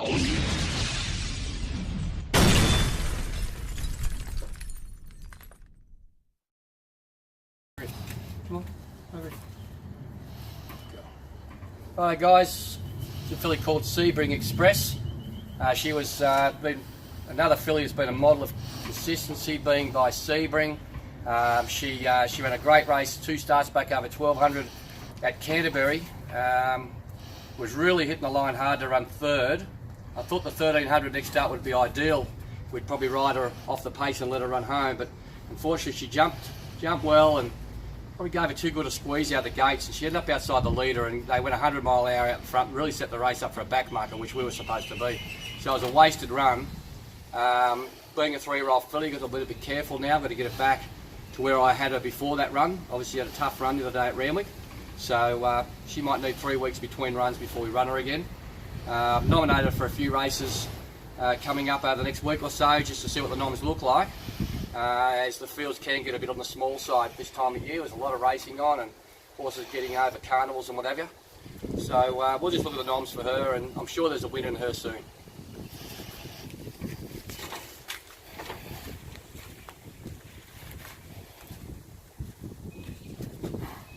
Hi guys, it's a filly called Sebring Express. She was another filly who's been a model of consistency, being by Sebring. She ran a great race, 2 starts back over 1200 at Canterbury. Was really hitting the line hard to run third. I thought the 1300 next start would be ideal. We'd probably ride her off the pace and let her run home, but unfortunately she jumped well and probably gave her too good a squeeze out the gates, and she ended up outside the leader, and they went 100-mile-an-hour out in front and really set the race up for a back marker, which we were supposed to be. So it was a wasted run. Being a 3-year-old filly, I've got to be a bit careful now. I've got to get it back to where I had her before that run. Obviously had a tough run the other day at Randwick, so she might need 3 weeks between runs before we run her again. I've nominated her for a few races coming up over the next week or so, just to see what the noms look like. As the fields can get a bit on the small side this time of year. There's a lot of racing on and horses getting over carnivals and what have you. So we'll just look at the noms for her, and I'm sure there's a winner in her soon.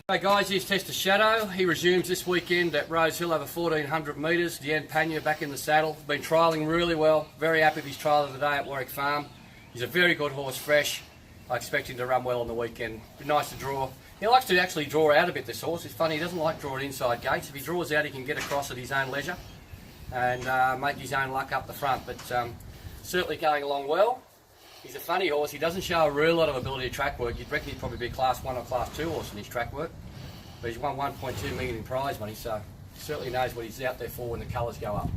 Hey guys, here's Tester Shadow. He resumes this weekend at Rose Hill over 1400 metres. Deanne Panya back in the saddle. Been trialling really well. Very happy with his trial of the day at Warwick Farm. He's a very good horse, fresh. I expect him to run well on the weekend. Be nice to draw. He likes to actually draw out a bit, this horse. It's funny, he doesn't like drawing inside gates. If he draws out, he can get across at his own leisure and make his own luck up the front. But certainly going along well. He's a funny horse. He doesn't show a real lot of ability to track work. You'd reckon he'd probably be a Class 1 or Class 2 horse in his track work. But he's won 1.2 million in prize money, so he certainly knows what he's out there for when the colours go up.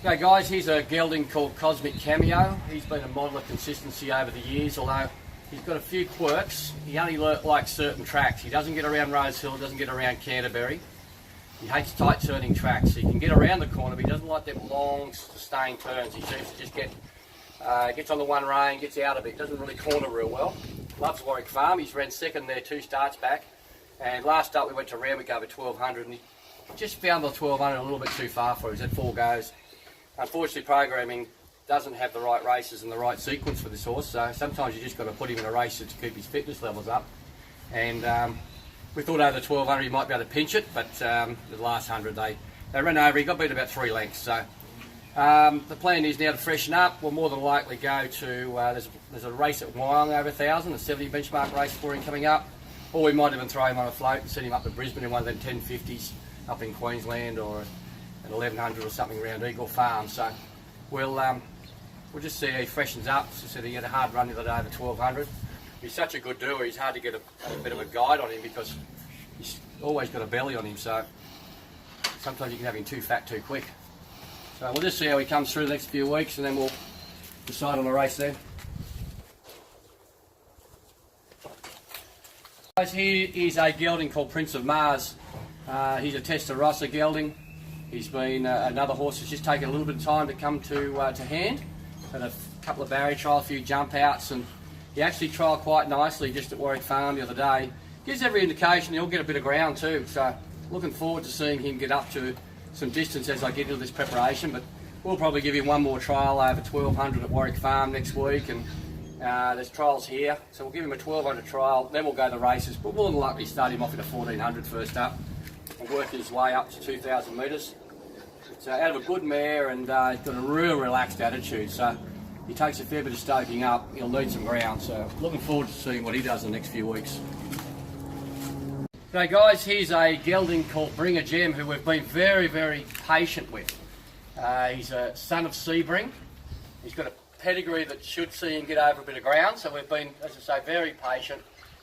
Okay guys, here's a gelding called Cosmic Cameo. He's been a model of consistency over the years, although he's got a few quirks. He only likes certain tracks. He doesn't get around Rose Hill, doesn't get around Canterbury. He hates tight turning tracks. He can get around the corner, but he doesn't like them long sustained turns. He seems to just gets on the one rein, gets out of it. Doesn't really corner real well. Loves Warwick Farm. He's ran second there 2 starts back. And last start we went to Randwick over 1200, and he just found the 1200 a little bit too far for him. He's had 4 goes. Unfortunately, programming doesn't have the right races and the right sequence for this horse, so sometimes you just got to put him in a race to keep his fitness levels up. And we thought over the 1200 he might be able to pinch it, but the last 100 they ran over. He got beat about 3 lengths. So the plan is now to freshen up. We'll more than likely go to there's a race at Wyong over 1000, a 70 benchmark race for him coming up, or we might even throw him on a float and send him up to Brisbane in one of them 1050s up in Queensland, or at 1100 or something around Eagle Farm. So we'll just see how he freshens up. As I said, he had a hard run the other day over 1200. He's such a good doer. He's hard to get a bit of a guide on him because he's always got a belly on him. So sometimes you can have him too fat too quick. So we'll just see how he comes through the next few weeks, and then we'll decide on the race then. Guys, here is a gelding called Prince of Mars. He's a Testarossa gelding. He's been another horse that's just taken a little bit of time to come to hand. Had a couple of barrier trials, a few jump outs, and he actually trialled quite nicely just at Warwick Farm the other day. Gives every indication he'll get a bit of ground too, so looking forward to seeing him get up to some distance as I get into this preparation. But we'll probably give him one more trial over 1200 at Warwick Farm next week, and there's trials here, so we'll give him a 1200 trial, then we'll go to the races. But we'll likely start him off at a 1400 first up and work his way up to 2000 metres. It's out of a good mare, and he's got a real relaxed attitude, so he takes a fair bit of stoking up. He'll need some ground, so looking forward to seeing what he does in the next few weeks. Okay guys, here's a gelding called Bring a Gem, who we've been very, very patient with. He's a son of Sebring. He's got a pedigree that should see him get over a bit of ground, so we've been, as I say, very patient.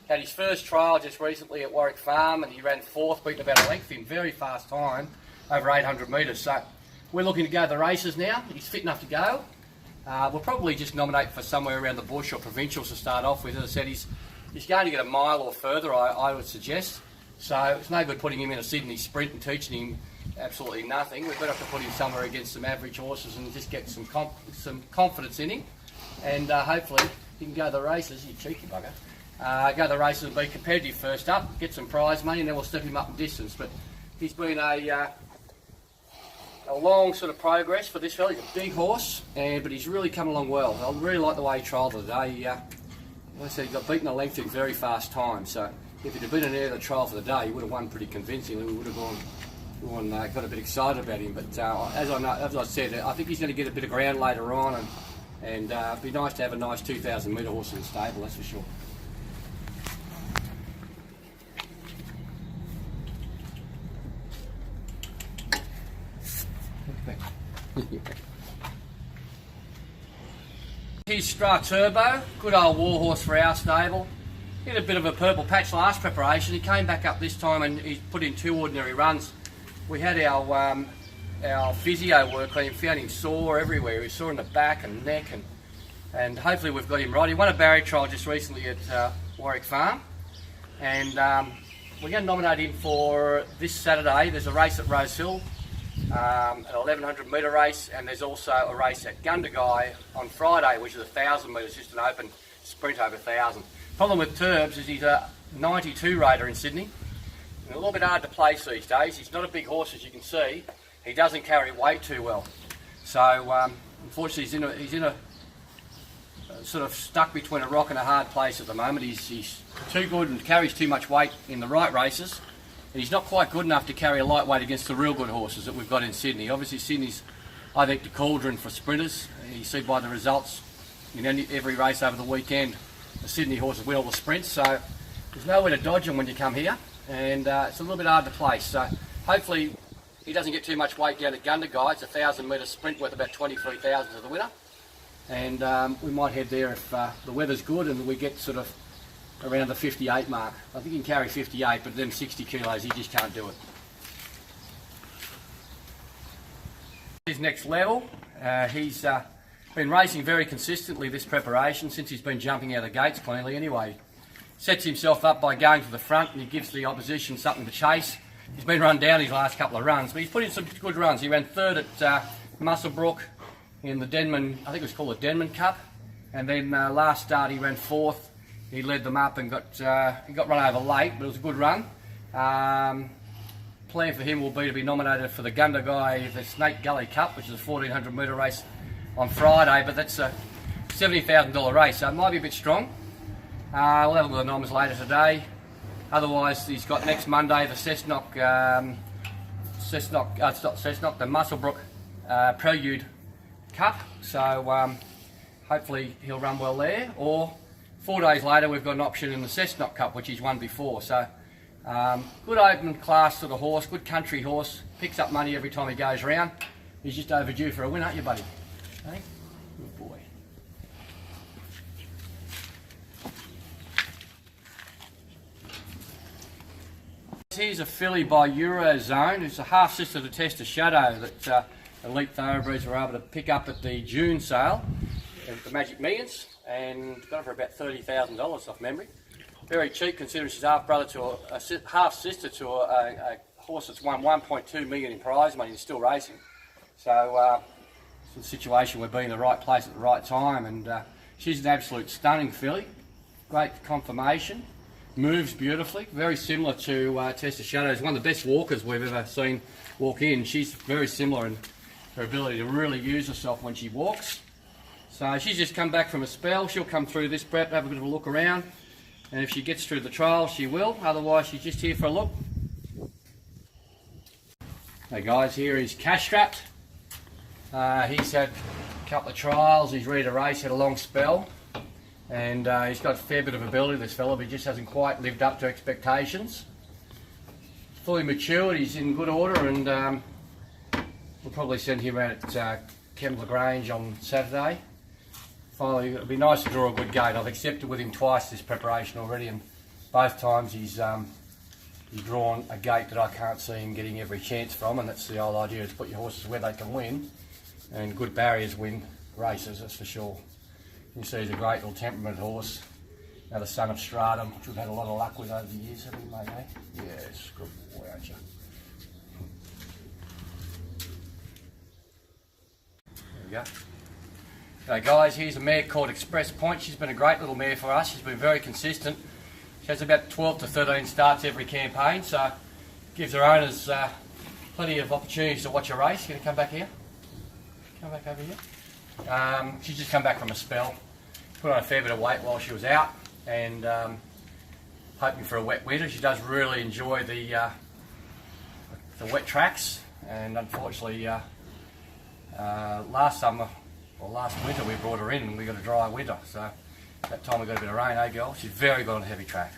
Had his first trial just recently at Warwick Farm, and he ran 4th, beaten about a length in very fast time, over 800 metres. So we're looking to go to the races now. He's fit enough to go. We'll probably just nominate for somewhere around the bush or provincials to start off with. As I said, he's going to get a mile or further, I would suggest. So it's no good putting him in a Sydney sprint and teaching him absolutely nothing. We've got to have to put him somewhere against some average horses and just get some confidence in him. And hopefully he can go to the races, you cheeky bugger. Go to the races and be competitive first up, get some prize money, and then we'll step him up in distance. But he's been a long sort of progress for this fella. He's a big horse, but he's really come along well. I really like the way he trialled today. Like I said, he got beaten a length in very fast time. So if he'd have been an air of the trial for the day, he would have won pretty convincingly. We would have got a bit excited about him. But as I said, I think he's going to get a bit of ground later on, and it'd be nice to have a nice 2,000 metre horse in the stable, that's for sure. Here's Stra Turbo, good old war horse for our stable. He had a bit of a purple patch last preparation. He came back up this time and he put in 2 ordinary runs. We had our physio work on him, found him sore everywhere. He was sore in the back and neck, and hopefully we've got him right. He won a barrier trial just recently at Warwick Farm, and we're going to nominate him for this Saturday. There's a race at Rose Hill, an 1100 metre race, and there's also a race at Gundagai on Friday, which is 1,000 metres, just an open sprint over 1,000. Problem with Turbs is he's a 92 rater in Sydney, and a little bit hard to place these days. He's not a big horse, as you can see. He doesn't carry weight too well, so unfortunately he's in a sort of stuck between a rock and a hard place at the moment. He's too good and carries too much weight in the right races, and he's not quite good enough to carry a lightweight against the real good horses that we've got in Sydney. Obviously Sydney's, I think, the cauldron for sprinters. You see by the results in every race over the weekend, the Sydney horses win all the sprints, so there's nowhere to dodge them when you come here, and it's a little bit hard to place. So hopefully he doesn't get too much weight down at Gundagai. It's a 1,000 metre sprint worth about 23,000 to the winner, and we might head there if the weather's good and we get sort of around the 58 mark. I think he can carry 58, but them 60 kilos, he just can't do it. His next level, he's been racing very consistently this preparation since he's been jumping out of gates cleanly anyway. Sets himself up by going to the front, and he gives the opposition something to chase. He's been run down his last couple of runs, but he's put in some good runs. He ran 3rd at Musselbrook in the Denman, I think it was called the Denman Cup, and then last start he ran 4th. He led them up and got run over late, but it was a good run. Plan for him will be to be nominated for the Gundagai, the Snake Gully Cup, which is a 1,400 metre race on Friday, but that's a $70,000 race, so it might be a bit strong. We'll have a look at the noms later today. Otherwise, he's got next Monday the the Musselbrook Prelude Cup, so hopefully he'll run well there. Or 4 days later, we've got an option in the Cessnock Cup, which he's won before. So good open class sort of horse, good country horse, picks up money every time he goes around. He's just overdue for a win, aren't you, buddy? Hey? Good boy. Here's a filly by Eurozone. It's a half sister to Tester Shadow that Elite Thoroughbreds were able to pick up at the June sale at the Magic Millions, and got it for about $30,000 off memory. Very cheap considering she's half brother to a half sister to a horse that's won 1.2 million in prize money and still racing. So it's a situation we're being in the right place at the right time, and she's an absolute stunning filly. Great conformation. Moves beautifully, very similar to Tester Shadow. Is one of the best walkers we've ever seen walk in. She's very similar in her ability to really use herself when she walks. So she's just come back from a spell. She'll come through this prep, have a bit of a look around, and if she gets through the trial, she will. Otherwise, she's just here for a look. Hey guys, here is cashstrapped. He's had a couple of trials. He's ready to race. Had a long spell. And he's got a fair bit of ability, this fellow, but he just hasn't quite lived up to expectations. Fully matured, he's in good order, and we'll probably send him out at Kemp Lagrange on Saturday. Finally, it'll be nice to draw a good gate. I've accepted with him twice this preparation already, and both times he's drawn a gate that I can't see him getting every chance from, and that's the whole idea, is put your horses where they can win, and good barriers win races, that's for sure. You see he's a great little temperament horse. Now the son of Stratum, which we've had a lot of luck with over the years, haven't we, mate? Eh? Yes, good boy, aren't you? There we go. Okay guys, here's a mare called Express Point. She's been a great little mare for us. She's been very consistent. She has about 12 to 13 starts every campaign, so gives her owners plenty of opportunities to watch a race. You gonna come back here? Come back over here. She's just come back from a spell. Put on a fair bit of weight while she was out, and hoping for a wet winter. She does really enjoy the wet tracks, and unfortunately last summer, or last winter, we brought her in and we got a dry winter, so that time we got a bit of rain, eh girl? She's very good on a heavy track.